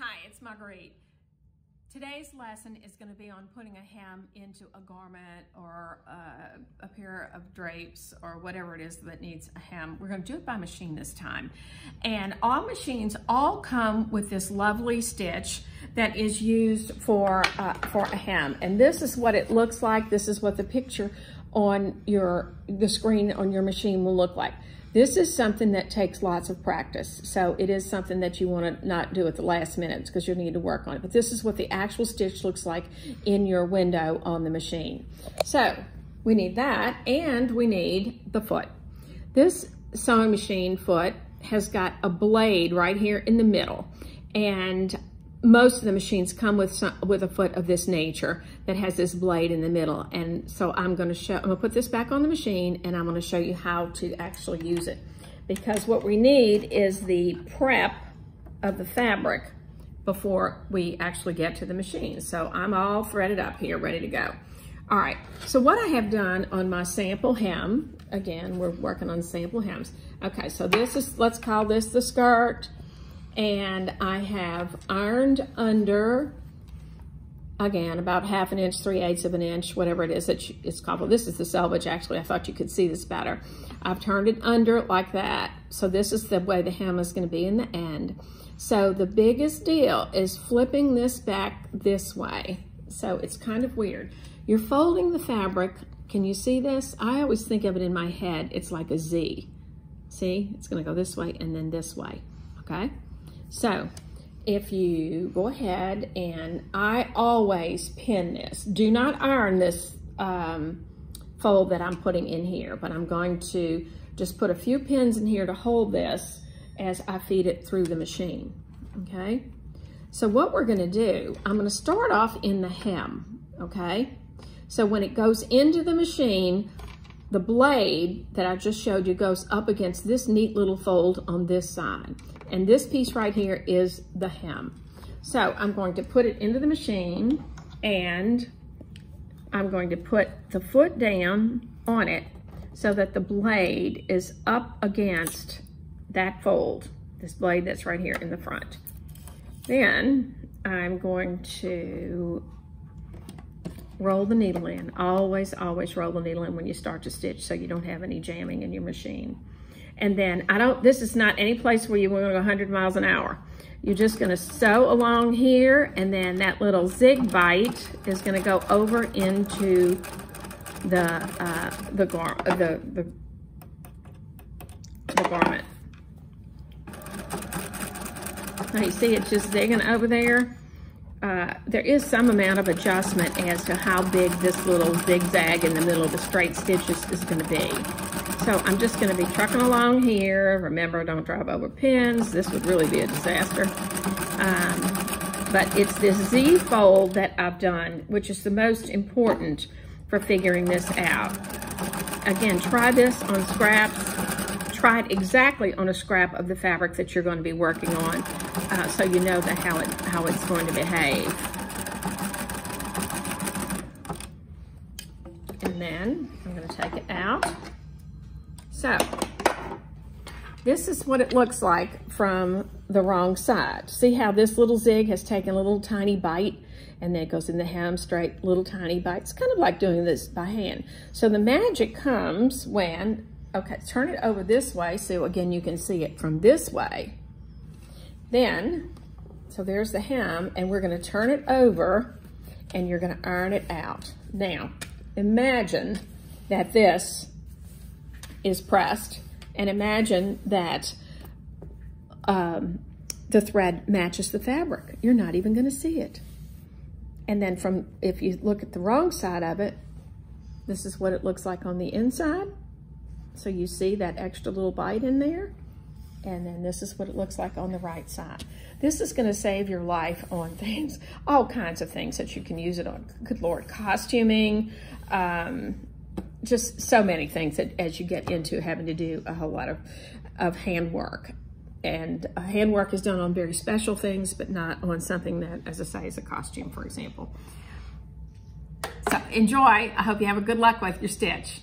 Hi, it's Marguerite. Today's lesson is going to be on putting a hem into a garment or a pair of drapes or whatever it is that needs a hem. We're going to do it by machine this time. And all machines all come with this lovely stitch that is used for a hem. And this is what it looks like. This is what the picture on the screen on your machine will look like. This is something that takes lots of practice. So it is something that you want to not do at the last minute because you'll need to work on it. But this is what the actual stitch looks like in your window on the machine. So we need that, and we need the foot. This sewing machine foot has got a blade right here in the middle. And most of the machines come with a foot of this nature that has this blade in the middle. And so I'm gonna put this back on the machine and I'm gonna show you how to actually use it. Because what we need is the prep of the fabric before we actually get to the machine. So I'm all threaded up here, ready to go. All right, so what I have done on my sample hem, again, we're working on sample hems. Okay, so this is, let's call this the skirt. And I have ironed under, again, about 1/2 inch, 3/8 of an inch, whatever it is that it's called. Well, this is the selvage, actually. I thought you could see this better. I've turned it under like that. So this is the way the hem is going to be in the end. So the biggest deal is flipping this back this way. So it's kind of weird. You're folding the fabric. Can you see this? I always think of it in my head. It's like a Z. See? It's going to go this way and then this way. Okay? So if you go ahead, and I always pin this. Do not iron this fold that I'm putting in here, but I'm going to just put a few pins in here to hold this as I feed it through the machine, okay? So what we're gonna do, I'm gonna start off in the hem, okay? So when it goes into the machine, the blade that I just showed you goes up against this neat little fold on this side. And this piece right here is the hem. So I'm going to put it into the machine, and I'm going to put the foot down on it so that the blade is up against that fold, this blade that's right here in the front. Then I'm going to roll the needle in. Always, always roll the needle in when you start to stitch so you don't have any jamming in your machine. And then this is not any place where you want to go 100 miles an hour. You're just gonna sew along here, and then that little zig bite is gonna go over into the garment. Now you see it's just zigging over there. There is some amount of adjustment as to how big this little zigzag in the middle of the straight stitches is gonna be. So I'm just gonna be trucking along here. Remember, don't drive over pins. This would really be a disaster. But it's this Z fold that I've done, which is the most important for figuring this out. Again, try this on scraps. Try it exactly on a scrap of the fabric that you're gonna be working on, so you know how it's going to behave. And then I'm gonna take it out. So, this is what it looks like from the wrong side. See how this little zig has taken a little tiny bite, and then it goes in the hem straight, little tiny bites. It's kind of like doing this by hand. So the magic comes when, okay, turn it over this way so again you can see it from this way. Then, so there's the hem, and we're gonna turn it over and you're gonna iron it out. Now, imagine that this is pressed, and imagine that the thread matches the fabric. You're not even gonna see it. And then if you look at the wrong side of it, this is what it looks like on the inside. So you see that extra little bite in there, and then this is what it looks like on the right side. This is gonna save your life on things, all kinds of things that you can use it on. Good Lord, costuming, just so many things that as you get into having to do a whole lot of handwork. And handwork is done on very special things, but not on something that, as I say, is a costume, for example. So enjoy. I hope you have a good luck with your stitch.